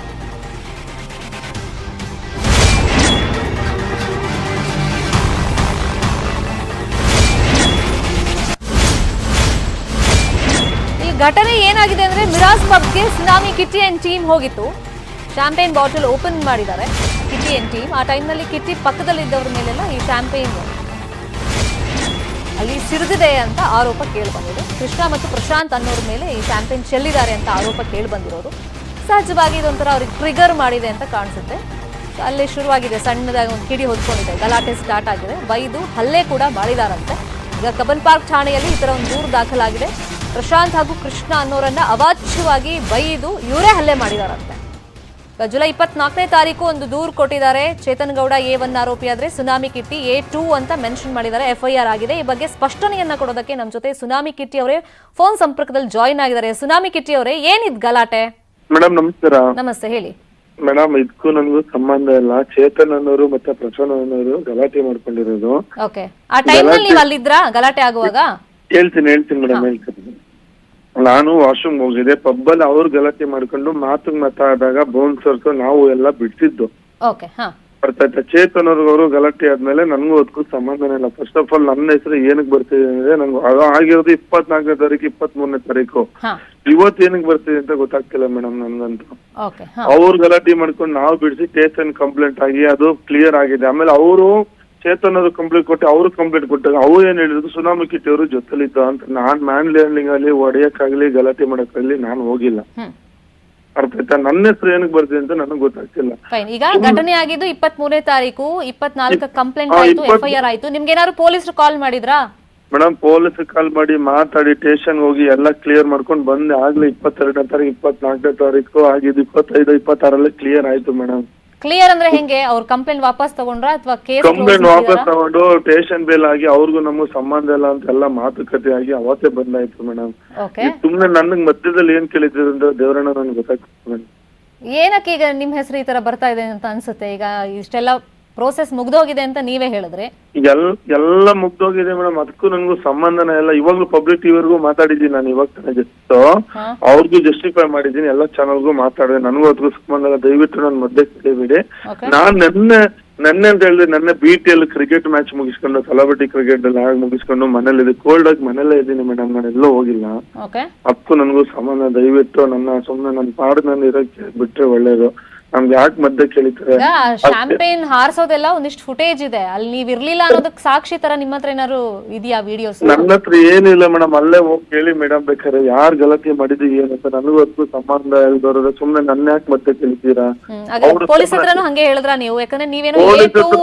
ಘಟನೆ ಏನಾಗಿದೆ ಅಂದ್ರೆ ಮಿರಾಜ್ ಪಬ್ಗೆ ಸುನಾಮಿ ಕಿಟ್ಟಿ ಅಂಡ್ ಟೀಮ್ ಹೋಗಿತ್ತು. ಶ್ಯಾಂಪೇನ್ ಬಾಟಲ್ ಓಪನ್ ಮಾಡಿದ್ದಾರೆ ಕಿಟ್ಟಿ ಅಂಡ್ ಟೀಮ್. ಆ ಟೈಮ್ನಲ್ಲಿ ಕಿಟ್ಟಿ ಪಕ್ಕದಲ್ಲಿದ್ದವ್ರ ಮೇಲೆಲ್ಲ ಈ ಶ್ಯಾಂಪೇನ್ ಅಲ್ಲಿ ಸಿಡಿದಿದೆ ಅಂತ ಆರೋಪ ಕೇಳಿ ಬಂದಿದೆ. ಕೃಷ್ಣ ಮತ್ತು ಪ್ರಶಾಂತ್ ಅನ್ನೋರ ಮೇಲೆ ಈ ಶ್ಯಾಂಪೇನ್ ಚೆಲ್ಲಿದ್ದಾರೆ ಅಂತ ಆರೋಪ ಕೇಳಿ ಬಂದಿರೋದು. ಸಹಜವಾಗಿ ಇದೊಂಥರ ಅವ್ರಿಗೆ ಟ್ರಿಗರ್ ಮಾಡಿದೆ ಅಂತ ಕಾಣಿಸುತ್ತೆ. ಅಲ್ಲೇ ಶುರುವಾಗಿದೆ, ಸಣ್ಣದಾಗಿ ಒಂದು ಕಿಡಿ ಹೊದ್ಕೊಂಡಿದೆ, ಗಲಾಟೆ ಸ್ಟಾರ್ಟ್ ಆಗಿದೆ. ಬೈದು ಹಲ್ಲೆ ಕೂಡ ಮಾಡಿದಾರಂತೆ. ಈಗ ಕಬ್ಬನ್ ಪಾರ್ಕ್ ಠಾಣೆಯಲ್ಲಿ ಈ ತರ ಒಂದು ದೂರು ದಾಖಲಾಗಿದೆ. ಪ್ರಶಾಂತ್ ಹಾಗೂ ಕೃಷ್ಣ ಅನ್ನೋರನ್ನ ಅವಾಚ್ಯವಾಗಿ ಬೈದು ಇವರೇ ಹಲ್ಲೆ ಮಾಡಿದಾರಂತೆ. ಜುಲೈ 24ನೇ ತಾರೀಕು ಒಂದು ದೂರು ಕೊಟ್ಟಿದ್ದಾರೆ. ಚೇತನ್ ಗೌಡ A1 ಆರೋಪಿ ಆದ್ರೆ ಸುನಾಮಿ ಕಿಟ್ಟಿ A2 ಅಂತ ಮೆನ್ಷನ್ ಮಾಡಿದ್ದಾರೆ. ಎಫ್ಐಆರ್ ಆಗಿದೆ. ಈ ಬಗ್ಗೆ ಸ್ಪಷ್ಟನೆಯನ್ನ ಕೊಡೋದಕ್ಕೆ ನಮ್ಮ ಜೊತೆ ಸುನಾಮಿ ಕಿಟ್ಟಿ ಅವರೇ ಫೋನ್ ಸಂಪರ್ಕದಲ್ಲಿ ಜಾಯಿನ್ ಆಗಿದ್ದಾರೆ. ಸುನಾಮಿ ಕಿಟ್ಟಿ ಅವರೇ, ಏನಿದ್ ಗಲಾಟೆ? ಮೇಡಮ್ ನಮಸ್ಕಾರ. ನಮಸ್ತೆ, ಹೇಳಿ. ಮೇಡಮ್ ಇದಕ್ಕೂ ನನಗೂ ಸಂಬಂಧ ಇಲ್ಲ. ಚೇತನ್ ಅನ್ನೋರು ಮತ್ತೆ ಪ್ರಸನ್ನ ಅನ್ನೋರು ಗಲಾಟೆ ಮಾಡ್ಕೊಂಡಿರೋದು. ಓಕೆ, ಆ ಟೈಮ್ನಲ್ಲಿ ನೀವು ಅಲ್ಲಿದ್ರಾ ಗಲಾಟೆ ಆಗುವಾಗ? ಹೇಳ್ತೀನಿ ಮೇಡಮ್, ಹೇಳ್ತೀನಿ. ನಾನು ವಾಶ್ರೂಮ್ ಹೋಗಿದ್ದೆ. ಪಬ್ಬಲ್ಲಿ ಅವ್ರು ಗಲಾಟೆ ಮಾಡ್ಕೊಂಡು ಮಾತಾಡಿದಾಗ ಬೌನ್ಸರ್ಸ್ ನಾವು ಎಲ್ಲ ಬಿಡ್ತಿದ್ದು. ಬರ್ತಾಯ್ತಾ? ಚೇತನ್ ಅವ್ರು ಗಲಾಟೆ ಆದ್ಮೇಲೆ ನನ್ಗೂ ಅದಕ್ಕೂ ಸಂಬಂಧನೇ ಇಲ್ಲ. ಫಸ್ಟ್ ಆಫ್ ಆಲ್ ನನ್ನ ಹೆಸರು ಏನಕ್ಕೆ ಬರ್ತಿದೆ ಅಂದ್ರೆ ನಂಗೆ ಆಗಿರೋದು 24ನೇ ತಾರೀಕು 23ನೇ ತಾರೀಕು. ಇವತ್ತು ಏನಕ್ಕೆ ಬರ್ತಿದೆ ಅಂತ ಗೊತ್ತಾಗ್ತಿಲ್ಲ ಮೇಡಮ್ ನನ್ಗಂತೂ. ಅವ್ರು ಗಲಾಟೆ ಮಾಡ್ಕೊಂಡು ನಾವು ಬಿಡಿಸಿ ಚೇತನ್ ಕಂಪ್ಲೇಂಟ್ ಆಗಿ ಅದು ಕ್ಲಿಯರ್ ಆಗಿದೆ. ಆಮೇಲೆ ಅವರು ಚೇತನ್ ಅವರು ಕಂಪ್ಲೇಂಟ್ ಕೊಟ್ಟು ಅವ್ರು ಕಂಪ್ಲೇಂಟ್ ಕೊಟ್ಟಾಗ ಅವ್ರು ಏನ್ ಹೇಳಿದ್ರು, ಸುನಾಮಿ ಕಿಟ್ಟಿ ಅವರು ಜೊತೆಲಿದ್ದ ಅಂತ. ನಾನ್ ಮ್ಯಾನ್ ಲ್ಯಾಂಡಿಂಗ್ ಅಲ್ಲಿ ಹೊಡೆಯಕ್ಕಾಗ್ಲಿ ಗಲಾಟೆ ಮಾಡಕ್ಕಾಗ್ಲಿ ನಾನು ಹೋಗಿಲ್ಲ. ಅರ್ಥ ಆಯ್ತಾ? ನನ್ನ ಹೆಸರು ಏನಕ್ಕೆ ಬರ್ತಿದೆ ಅಂತ ನನಗೆ ಗೊತ್ತಾಗ್ತಿಲ್ಲ. ಈಗ ಘಟನೆ ಆಗಿದ್ದು 23ನೇ ತಾರೀಕು, 24 ಕಂಪ್ಲೇಂಟ್ ಆಯ್ತು, ಎಫ್ಐಆರ್ ಆಯ್ತು. ನಿಮ್ಗೆ ಏನಾದ್ರು ಪೊಲೀಸರು ಕಾಲ್ ಮಾಡಿದ್ರಾ? ಮೇಡಮ್ ಪೊಲೀಸ್ ಕಾಲ್ ಮಾಡಿ ಮಾತಾಡಿ ಸ್ಟೇಷನ್ ಹೋಗಿ ಎಲ್ಲ ಕ್ಲಿಯರ್ ಮಾಡ್ಕೊಂಡು ಬಂದೆ. ಆಗ್ಲೇ 22ನೇ ತಾರೀಕು, 24ನೇ ತಾರೀಕು ಆಗಿದ್ದು 25, 26 ಕ್ಲಿಯರ್ ಆಯ್ತು ಮೇಡಮ್. ಕ್ಲಿಯರ್ ಅಂದ್ರೆ ಹೆಂಗೆ? ಅವ್ರ ಕಂಪ್ಲೇಂಟ್ ವಾಪಸ್ ತಗೊಂಡ್ರ ಅಥವಾ ಕೇಸ್ ಕಂಪ್ಲೇಂಟ್ ವಾಪಸ್ ತಗೊಂಡು ಸ್ಟೇಷನ್ ಬೇಲ್ ಆಗಿ ಅವ್ರಿಗೂ ನಮಗೂ ಸಂಬಂಧ ಇಲ್ಲ ಅಂತ ಎಲ್ಲ ಮಾತುಕತೆ ಆಗಿ ಅವತ್ತೇ ಬಂದಾಯ್ತು ಮೇಡಮ್. ಸುಮ್ನೆ ನನಗ್ ಮಧ್ಯದಲ್ಲಿ ಏನ್ ಕೇಳಿದ್ರು ಅಂದ್ರೆ ದೇವರಣ್ಣ ನನ್ಗೆ ಗೊತ್ತಾಗ್ತದೆ ಮೇಡಮ್. ಏನಕ್ಕೆ ಈಗ ನಿಮ್ ಹೆಸರು ಈ ತರ ಬರ್ತಾ ಇದೆ ಅಂತ ಅನ್ಸುತ್ತೆ? ಈಗ ಇಷ್ಟೆಲ್ಲ ಪ್ರೋಸೆಸ್ ಮುಗ್ದೋಗಿದೆ ಅಂತ ನೀವೇ ಹೇಳಿದ್ರೆ. ಎಲ್ಲ ಮುಗ್ದೋಗಿದೆ ಮೇಡಮ್, ಅದಕ್ಕೂ ನನ್ಗೂ ಸಂಬಂಧನೇ ಇಲ್ಲ. ಇವಾಗ್ಲೂ ಪಬ್ಲಿಕ್ ಟಿವಿವರೆಗೂ ಮಾತಾಡಿದ್ದೀನಿ ನಾನು. ಇವಾಗ ತಾನೇ ಜಸ್ಟ್ ಅವ್ರಿಗೂ ಜಸ್ಟಿಫೈ ಮಾಡಿದ್ದೀನಿ, ಎಲ್ಲ ಚಾನಲ್ಗೂ ಮಾತಾಡಿದೆ. ನನಗೂ ಅದಕ್ಕೂ ಸಂಬಂಧ ಇಲ್ಲ. ದಯವಿಟ್ಟು ನಾನು ಮಧ್ಯೆ ಕೇಳಿಬಿಡಿ. ನಾನ್ ನೆನ್ನೆ ಅಂತ ಹೇಳಿದ್ರೆ ನನ್ನ BTL ಕ್ರಿಕೆಟ್ ಮ್ಯಾಚ್ ಮುಗಿಸ್ಕೊಂಡು ಸೆಲೆಬ್ರಿಟಿ ಕ್ರಿಕೆಟ್ ಎಲ್ಲ ಮುಗಿಸ್ಕೊಂಡು ಮನೇಲಿ ಕೋಲ್ಡ್ ಆಗಿ ಮನೇಲೇ ಇದ್ದೀನಿ ಮೇಡಮ್. ನಾನು ಎಲ್ಲೋ ಹೋಗಿಲ್ಲ. ಅದಕ್ಕೂ ನನ್ಗೂ ಸಂಬಂಧ. ದಯವಿಟ್ಟು ನನ್ನ ಸುಮ್ನೆ ನನ್ನ ಪಾಡು ನಾನು ಇರೋಕ್ಕೆ ಬಿಟ್ರೆ ಒಳ್ಳೇದು. ನಮ್ಗೆ ಯಾಕೆ ಮಧ್ಯೆ ಕೇಳಿತಾರೆ? ಈಗ ಶಾಂಪೇನ್ ಹಾರಿಸೋದೆಲ್ಲ ಒಂದಿಷ್ಟು ಫುಟೇಜ್ ಇದೆ, ಅಲ್ಲಿ ನೀವ್ ಇರ್ಲಿಲ್ಲ ಅನ್ನೋದಕ್ಕೆ ಸಾಕ್ಷಿ ತರ ನಿಮ್ಮ ಹತ್ರ ಏನಾದ್ರು ಇದೆಯಾ ವಿಡಿಯೋಸ್? ನನ್ನ ಹತ್ರ ಏನಿಲ್ಲ ಮೇಡಮ್, ಅಲ್ಲೇ ಹೋಗಿ ಕೇಳಿ ಮೇಡಮ್ ಬೇಕಾದ್ರೆ ಯಾರ್ ಗಲಾಟೆ ಮಾಡಿದ್ವಿ ಏನಂತ. ನನಗೂ ಅದಕ್ಕೂ ಸಂಬಂಧ ಇಲ್ದವ್ರೆ ಸುಮ್ನೆ ನನ್ನ ಯಾಕೆ ಮತ್ತೆ ಕೇಳ್ತೀರಾ? ಪೊಲೀಸ್ ಹತ್ರನು ಹಂಗೆ ಹೇಳಿದ್ರ ನೀವು? ಯಾಕಂದ್ರೆ ನೀವೇನೋ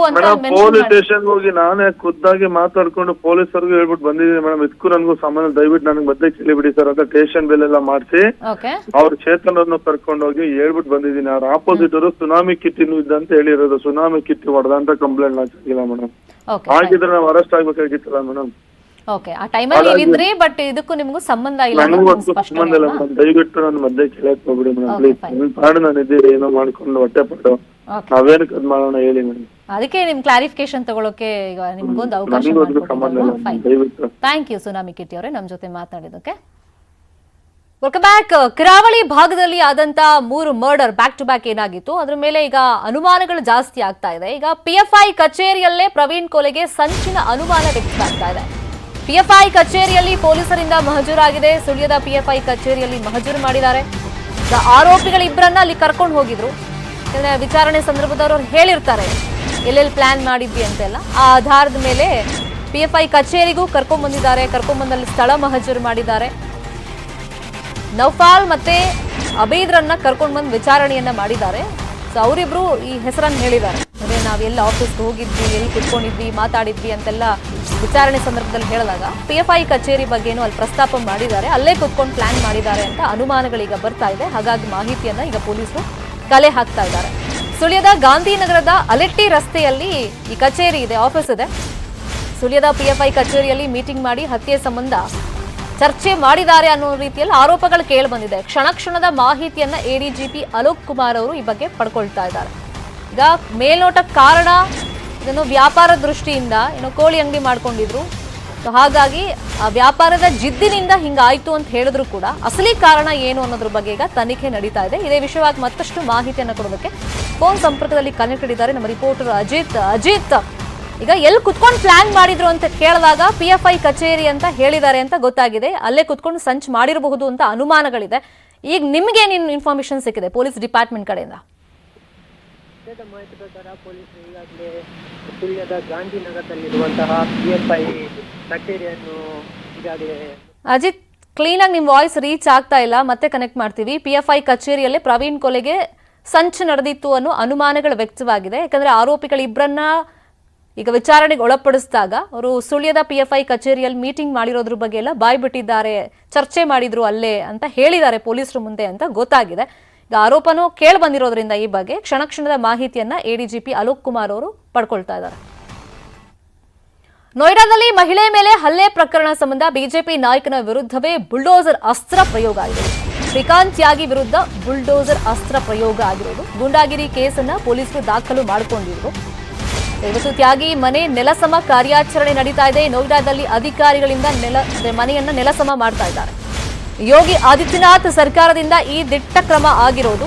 ಪೊಲೀಸ್ ಸ್ಟೇಷನ್ ಹೋಗಿ ನಾನೇ ಖುದ್ದಾಗಿ ಮಾತಾಡ್ಕೊಂಡು ಪೊಲೀಸರ್ಗೂ ಹೇಳ್ಬಿಟ್ಟು ಬಂದಿದ್ದೀನಿ ಮೇಡಮ್. ಇದಕ್ಕೂ ನನಗೂ ಸಂಬಂಧ, ದಯವಿಟ್ಟು ನನಗೆ ಮತ್ತೆ ಕೇಳಿಬಿಡಿ ಸರ್ ಅಂತ ಸ್ಟೇಷನ್ ಬೆಲ್ ಎಲ್ಲ ಮಾಡಿಸಿ ಅವ್ರ ಚೇತನ್ ಅವ್ರನ್ನ ಕರ್ಕೊಂಡು ಹೋಗಿ ಹೇಳ್ಬಿಟ್ಟು ಬಂದಿದ್ದೀನಿ. ಅವ್ರ ಆಪೋಸಿಟ್ ಅವರು ಸುನಾಮಿ ಕಿಟ್ಟಿನೂ ಇದ್ದಂತ ಹೇಳಿರೋದು, ಸುನಾಮಿ ಕಿಟ್ಟಿ ಹೊಡೆದ ಅಂತ ಕಂಪ್ಲೇಂಟ್ ಹಾಕಿಲ್ಲ ಮೇಡಮ್. ಹಾಗಿದ್ರೆ ನಾವು ಅರೆಸ್ಟ್ ಆಗ್ಬೇಕಾಗಿತ್ತಲ್ಲ ಮೇಡಮ್. ಓಕೆ, ಆ ಟೈಮಲ್ಲಿ ನೀವಿದ್ರಿ, ಬಟ್ ಇದಕ್ಕೂ ನಿಮಗೂ ಸಂಬಂಧ ಇಲ್ಲ. ನನಗೂ ಅದಕ್ಕೂ ಸಂಬಂಧ ಇಲ್ಲ ಮೇಡಮ್. ದಯವಿಟ್ಟು ನನ್ನ ಮಧ್ಯೆ ಕೇಳಕ್ ಹೋಗ್ಬಿಡಿ ಮೇಡಮ್ ಪ್ಲೀಸ್. ನನ್ನ ಪಾಡು ನಾನು ಇದ್ದೀರಿ, ಏನೋ ಮಾಡ್ಕೊಂಡು ಹೊಟ್ಟೆ ಪಟ್ಟು ನಾವೇನಕ್ಕೆ ಅದ್ ಮಾಡೋಣ ಹೇಳಿ ಮೇಡಮ್. ಅದಕ್ಕೆ ನಿಮ್ ಕ್ಲಾರಿಫಿಕೇಶನ್ ತಗೊಳಕ್ಕೆ ಈಗ ನಿಮ್ಗೊಂದು ಅವಕಾಶ ದಯವಿಟ್ಟು. ಥ್ಯಾಂಕ್ ಯು ಸುನಾಮಿ ಕಿಟ್ಟಿ ಅವರೇ ನಮ್ ಜೊತೆ ಮಾತಾಡಿದಕ್ಕೆ. Welcome back. ಕರಾವಳಿ ಭಾಗದಲ್ಲಿ ಆದಂತ 3 ಮರ್ಡರ್ ಬ್ಯಾಕ್ ಟು ಬ್ಯಾಕ್ ಏನಾಗಿತ್ತು, ಅದ್ರ ಮೇಲೆ ಈಗ ಅನುಮಾನಗಳು ಜಾಸ್ತಿ ಆಗ್ತಾ ಇದೆ. ಈಗ PFI ಕಚೇರಿಯಲ್ಲೇ ಪ್ರವೀಣ್ ಕೊಲೆಗೆ ಸಂಚಿನ ಅನುಮಾನ ವ್ಯಕ್ತವಾಗ್ತಾ ಇದೆ. PFI ಕಚೇರಿಯಲ್ಲಿ ಪೊಲೀಸರಿಂದ ಮಹಜೂರಾಗಿದೆ. ಸುಳ್ಯದ PFI ಕಚೇರಿಯಲ್ಲಿ ಮಹಜೂರು ಮಾಡಿದ್ದಾರೆ. ಆರೋಪಿಗಳಿಬ್ಬರನ್ನ ಅಲ್ಲಿ ಕರ್ಕೊಂಡು ಹೋಗಿದ್ರು. ವಿಚಾರಣೆ ಸಂದರ್ಭದವ್ರು ಹೇಳಿರ್ತಾರೆ ಎಲ್ಲೆಲ್ಲಿ ಪ್ಲಾನ್ ಮಾಡಿದ್ವಿ ಅಂತೆಲ್ಲ. ಆ ಆಧಾರದ ಮೇಲೆ PFI ಕಚೇರಿಗೂ ಕರ್ಕೊಂಡ್ ಬಂದಿದ್ದಾರೆ. ಕರ್ಕೊಂಡ್ಬಂದಲ್ಲಿ ಸ್ಥಳ ಮಹಜೂರು ಮಾಡಿದ್ದಾರೆ. ನೌಫಾಲ್ ಮತ್ತೆ ಅಬೀದ್ರನ್ನ ಕರ್ಕೊಂಡ್ ಬಂದು ವಿಚಾರಣೆಯನ್ನ ಮಾಡಿದ್ದಾರೆ. ಸೊ ಅವರಿಬ್ರು ಈ ಹೆಸರನ್ನು ಹೇಳಿದ್ದಾರೆ. ಅಂದ್ರೆ ನಾವ್ ಎಲ್ಲ ಆಫೀಸ್ಗೆ ಹೋಗಿದ್ವಿ, ಎಲ್ಲಿ ಕುತ್ಕೊಂಡಿದ್ವಿ, ಮಾತಾಡಿದ್ವಿ ಅಂತೆಲ್ಲ ವಿಚಾರಣೆ ಸಂದರ್ಭದಲ್ಲಿ ಹೇಳಿದಾಗ PFI ಕಚೇರಿ ಬಗ್ಗೆನೂ ಅಲ್ಲಿ ಪ್ರಸ್ತಾಪ ಮಾಡಿದ್ದಾರೆ. ಅಲ್ಲೇ ಕುತ್ಕೊಂಡು ಪ್ಲಾನ್ ಮಾಡಿದ್ದಾರೆ ಅಂತ ಅನುಮಾನಗಳೀಗ ಬರ್ತಾ ಇದೆ. ಹಾಗಾಗಿ ಮಾಹಿತಿಯನ್ನ ಈಗ ಪೊಲೀಸರು ಕಲೆ ಹಾಕ್ತಾ ಇದ್ದಾರೆ. ಸುಳ್ಯದ ಗಾಂಧಿನಗರದ ಅಲೆಟ್ಟಿ ರಸ್ತೆಯಲ್ಲಿ ಈ ಕಚೇರಿ ಇದೆ, ಆಫೀಸ್ ಇದೆ. ಸುಳ್ಯದ PFI ಕಚೇರಿಯಲ್ಲಿ ಮೀಟಿಂಗ್ ಮಾಡಿ ಹತ್ಯೆ ಸಂಬಂಧ ಚರ್ಚೆ ಮಾಡಿದ್ದಾರೆ ಅನ್ನೋ ರೀತಿಯಲ್ಲಿ ಆರೋಪಗಳು ಕೇಳಿ ಬಂದಿದೆ. ಕ್ಷಣದ ಮಾಹಿತಿಯನ್ನ ADGP ಅಲೋಕ್ ಕುಮಾರ್ ಅವರು ಈ ಬಗ್ಗೆ ಪಡ್ಕೊಳ್ತಾ ಇದ್ದಾರೆ. ಈಗ ಮೇಲ್ನೋಟ ಕಾರಣ ಇದನ್ನು ವ್ಯಾಪಾರ ದೃಷ್ಟಿಯಿಂದ ಏನೋ ಕೋಳಿ ಅಂಗಡಿ ಮಾಡ್ಕೊಂಡಿದ್ರು, ಹಾಗಾಗಿ ಆ ವ್ಯಾಪಾರದ ಜಿದ್ದಿನಿಂದ ಹಿಂಗಾಯ್ತು ಅಂತ ಹೇಳಿದ್ರು ಕೂಡ ಅಸಲಿ ಕಾರಣ ಏನು ಅನ್ನೋದ್ರ ಬಗ್ಗೆ ಈಗ ತನಿಖೆ ನಡೀತಾ ಇದೆ. ಇದೇ ವಿಷಯವಾಗಿ ಮತ್ತಷ್ಟು ಮಾಹಿತಿಯನ್ನು ಕೊಡೋದಕ್ಕೆ ಫೋನ್ ಸಂಪರ್ಕದಲ್ಲಿ ಕನೆಕ್ಟ್ ಇದ್ದಾರೆ ನಮ್ಮ ರಿಪೋರ್ಟರ್ ಅಜಿತ್. ಈಗ ಎಲ್ಲಿ ಕುತ್ಕೊಂಡು ಪ್ಲಾನ್ ಮಾಡಿದ್ರು ಅಂತ ಕೇಳಿದಾಗ PFI ಕಚೇರಿ ಅಂತ ಹೇಳಿದ್ದಾರೆ ಅಂತ ಗೊತ್ತಾಗಿದೆ. ಅಲ್ಲೇ ಕುತ್ಕೊಂಡು ಸಂಚ್ ಮಾಡಿರಬಹುದು ಅಂತ ಅನುಮಾನಗಳಿದೆ. ಈಗ ನಿಮ್ಗೆ ಏನೇನು ಇನ್ಫಾರ್ಮೇಶನ್ ಸಿಕ್ಕಿದೆ ಪೊಲೀಸ್ ಡಿಪಾರ್ಟ್ಮೆಂಟ್ ಕಡೆಯಿಂದ? ಮಾಹಿತಿ ಪ್ರಕಾರ ಪೊಲೀಸರು ಈಗಾಗಲೇ ಸುಳ್ಯದ ಗಾಂಧಿನಗರದಲ್ಲಿರುವಂತಹ PFI ಕಚೇರಿಯನ್ನು ಈಗಾಗಲೇ ಅಜಿತ್, ಕ್ಲೀನ್ ಆಗಿ ನಿಮ್ ವಾಯ್ಸ್ ರೀಚ್ ಆಗ್ತಾ ಇಲ್ಲ, ಮತ್ತೆ ಕನೆಕ್ಟ್ ಮಾಡ್ತೀವಿ. PFI ಕಚೇರಿಯಲ್ಲೇ ಪ್ರವೀಣ್ ಕೊಲೆಗೆ ಸಂಚು ನಡೆದಿತ್ತು ಅನ್ನೋ ಅನುಮಾನಗಳು ವ್ಯಕ್ತವಾಗಿದೆ. ಯಾಕಂದ್ರೆ ಆರೋಪಿಗಳಿಬ್ಬರನ್ನ ಈಗ ವಿಚಾರಣೆಗೆ ಒಳಪಡಿಸಿದಾಗ ಅವರು ಸುಳ್ಯದ PFI ಕಚೇರಿಯಲ್ಲಿ ಮೀಟಿಂಗ್ ಮಾಡಿರೋದ್ರ ಬಗ್ಗೆ ಎಲ್ಲ ಬಾಯ್ ಬಿಟ್ಟಿದ್ದಾರೆ, ಚರ್ಚೆ ಮಾಡಿದ್ರು ಅಲ್ಲೇ ಅಂತ ಹೇಳಿದ್ದಾರೆ ಪೊಲೀಸರು ಮುಂದೆ ಅಂತ ಗೊತ್ತಾಗಿದೆ. ಈಗ ಆರೋಪನೂ ಕೇಳಿ ಬಂದಿರೋದ್ರಿಂದ ಈ ಬಗ್ಗೆ ಕ್ಷಣದ ಮಾಹಿತಿಯನ್ನ ADGP ಅಲೋಕ್ ಕುಮಾರ್ ಅವರು ಪಡ್ಕೊಳ್ತಾ ಇದ್ದಾರೆ. ನೋಯ್ಡಾದಲ್ಲಿ ಮಹಿಳೆ ಮೇಲೆ ಹಲ್ಲೆ ಪ್ರಕರಣ ಸಂಬಂಧ ಬಿಜೆಪಿ ನಾಯಕನ ವಿರುದ್ಧವೇ ಬುಲ್ಡೋಸರ್ ಅಸ್ತ್ರ ಪ್ರಯೋಗ ಆಗಿರೋದು. ಶ್ರೀಕಾಂತ್ ತ್ಯಾಗಿ ವಿರುದ್ಧ ಬುಲ್ಡೋಸರ್ ಅಸ್ತ್ರ ಪ್ರಯೋಗ ಆಗಿರೋದು. ಗೂಂಡಾಗಿರಿ ಕೇಸನ್ನ ಪೊಲೀಸರು ದಾಖಲು ಮಾಡಿಕೊಂಡಿದ್ರು. ಇವತ್ತು ತ್ಯಾಗಿ ಮನೆ ನೆಲಸಮ ಕಾರ್ಯಾಚರಣೆ ನಡೀತಾ ಇದೆ. ನೋಯ್ಡಾದಲ್ಲಿ ಅಧಿಕಾರಿಗಳಿಂದ ಮನೆಯನ್ನ ನೆಲಸಮ ಮಾಡ್ತಾ ಇದ್ದಾರೆ. ಯೋಗಿ ಆದಿತ್ಯನಾಥ್ ಸರ್ಕಾರದಿಂದ ಈ ದಿಟ್ಟ ಕ್ರಮ ಆಗಿರೋದು.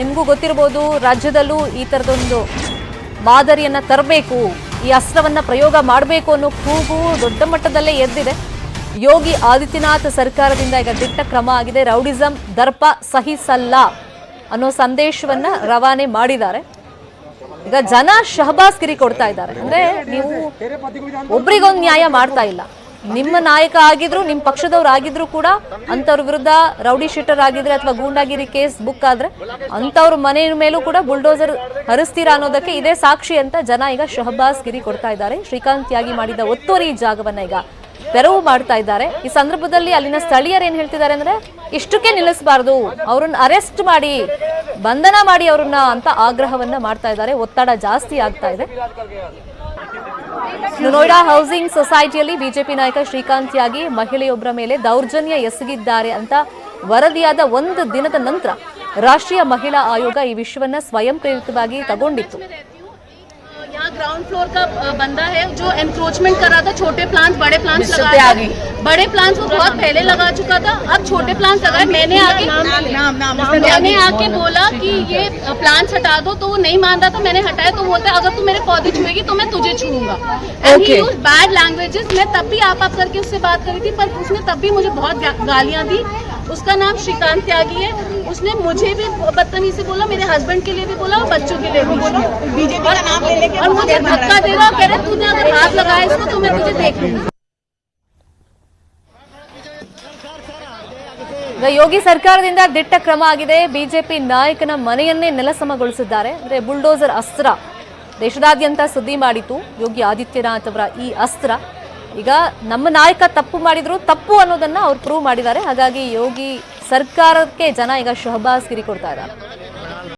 ನಿಮಗೂ ಗೊತ್ತಿರಬಹುದು, ರಾಜ್ಯದಲ್ಲೂ ಈ ತರದೊಂದು ಮಾದರಿಯನ್ನ ತರಬೇಕು, ಈ ಅಸ್ತ್ರವನ್ನ ಪ್ರಯೋಗ ಮಾಡಬೇಕು ಅನ್ನೋ ಕೂಗು ದೊಡ್ಡ ಮಟ್ಟದಲ್ಲೇ ಎದ್ದಿದೆ. ಯೋಗಿ ಆದಿತ್ಯನಾಥ್ ಸರ್ಕಾರದಿಂದ ಈಗ ದಿಟ್ಟ ಕ್ರಮ ಆಗಿದೆ. ರೌಡಿಸಂ ದರ್ಪ ಸಹಿಸಲ್ಲ ಅನ್ನೋ ಸಂದೇಶವನ್ನ ರವಾನೆ ಮಾಡಿದ್ದಾರೆ. ಈಗ ಜನ ಶಹಬಾಸ್ ಗಿರಿ ಕೊಡ್ತಾ ಇದ್ದಾರೆ. ಅಂದ್ರೆ ನೀವು ಒಬ್ರಿಗೊಂದು ನ್ಯಾಯ ಮಾಡ್ತಾ ಇಲ್ಲ. ನಿಮ್ಮ ನಾಯಕ ಆಗಿದ್ರು, ನಿಮ್ಮ ಪಕ್ಷದವ್ರು ಆಗಿದ್ರು ಕೂಡ ಅಂತವ್ರ ವಿರುದ್ಧ ರೌಡಿ ಶೀಟರ್ ಆಗಿದ್ರೆ ಅಥವಾ ಗೂಂಡಾಗಿರಿ ಕೇಸ್ ಬುಕ್ ಆದ್ರೆ ಅಂತವ್ರ ಮನೆ ಮೇಲೂ ಕೂಡ ಬುಲ್ಡೋಸರ್ ಹರಿಸ್ತೀರಾ ಅನ್ನೋದಕ್ಕೆ ಇದೇ ಸಾಕ್ಷಿ ಅಂತ ಜನ ಈಗ ಶಹಬಾಸ್ ಗಿರಿ ಕೊಡ್ತಾ ಇದ್ದಾರೆ. ಶ್ರೀಕಾಂತ್ ತ್ಯಾಗಿ ಮಾಡಿದ ಒತ್ತುವರಿ ಜಾಗವನ್ನ ಈಗ ತೆರವು ಮಾಡ್ತಾ ಇದ್ದಾರೆ. ಈ ಸಂದರ್ಭದಲ್ಲಿ ಅಲ್ಲಿನ ಸ್ಥಳೀಯರು ಏನ್ ಹೇಳ್ತಿದ್ದಾರೆ ಅಂದ್ರೆ ಇಷ್ಟಕ್ಕೆ ನಿಲ್ಲಿಸಬಾರ್ದು, ಅವ್ರನ್ನ ಅರೆಸ್ಟ್ ಮಾಡಿ ಬಂಧನ ಮಾಡಿ ಅವ್ರನ್ನ ಅಂತ ಆಗ್ರಹವನ್ನ ಮಾಡ್ತಾ ಇದ್ದಾರೆ. ಒತ್ತಡ ಜಾಸ್ತಿ ಆಗ್ತಾ ಇದೆ. ನೋಯ್ಡಾ ಹೌಸಿಂಗ್ ಸೊಸೈಟಿಯಲ್ಲಿ ಬಿಜೆಪಿ ನಾಯಕ ಶ್ರೀಕಾಂತ್ ತ್ಯಾಗಿ ಮಹಿಳೆಯೊಬ್ಬರ ಮೇಲೆ ದೌರ್ಜನ್ಯ ಎಸಗಿದ್ದಾರೆ ಅಂತ ವರದಿಯಾದ ಒಂದು ದಿನದ ನಂತರ ರಾಷ್ಟ್ರೀಯ ಮಹಿಳಾ ಆಯೋಗ ಈ ವಿಷಯವನ್ನ ಸ್ವಯಂ ಪ್ರೇರಿತವಾಗಿ ತಗೊಂಡಿತ್ತು. यहाँ ग्राउंड फ्लोर का बंदा है जो एनक्रोचमेंट कर रहा था, छोटे प्लांट्स बड़े प्लांट्स लगा बड़े प्लांट्स वो बहुत पहले लगा चुका था, अब छोटे प्लांट्स लगाए। मैंने आके बोला कि ये प्लांट्स हटा दो, तो वो नहीं मान रहा था। मैंने हटाया तो बोलता है अगर तू मेरे पौधे छुएगी तो मैं तुझे छूऊंगा। Bad languages. मैं तब भी आप करके उससे बात करी थी, पर उसने तब भी मुझे बहुत गालियां दी। उसका नाम श्रीकांत त्यागी है। उसने मुझे भी बदतमीजी से बोला, मेरे हस्बैंड के लिए भी बोला और बच्चों के लिए भी बोला। बीजेपी का नाम ले लेके और मुझे धक्का दे रहा, कह रहे तूने अगर हाथ लगाया इसको तो मैं तुझे देख लूंगा। ಯೋಗಿ ಸರ್ಕಾರದಿಂದ ದಿಟ್ಟ ಕ್ರಮ ಆಗಿದೆ. ಬಿಜೆಪಿ ನಾಯಕನ ಮನೆಯನ್ನೇ ನೆಲಸಮಗೊಳಿಸಿದ್ದಾರೆ. ಅಂದ್ರೆ ಬುಲ್ಡೋಸರ್ ಅಸ್ತ್ರ ದೇಶದಾದ್ಯಂತ ಸುದ್ದಿ ಮಾಡಿತು ಯೋಗಿ ಆದಿತ್ಯನಾಥ್ ಅವರ ಈ ಅಸ್ತ್ರ. ಈಗ ನಮ್ಮ ನಾಯಕ ತಪ್ಪು ಮಾಡಿದ್ರು, ತಪ್ಪು ಅನ್ನೋದನ್ನ ಅವ್ರು ಪ್ರೂವ್ ಮಾಡಿದ್ದಾರೆ. ಹಾಗಾಗಿ ಯೋಗಿ ಸರ್ಕಾರಕ್ಕೆ ಜನ ಈಗ ಶಹಬಾಸ್ ಗಿರಿ ಕೊಡ್ತಾ ಇದ್ದಾರೆ.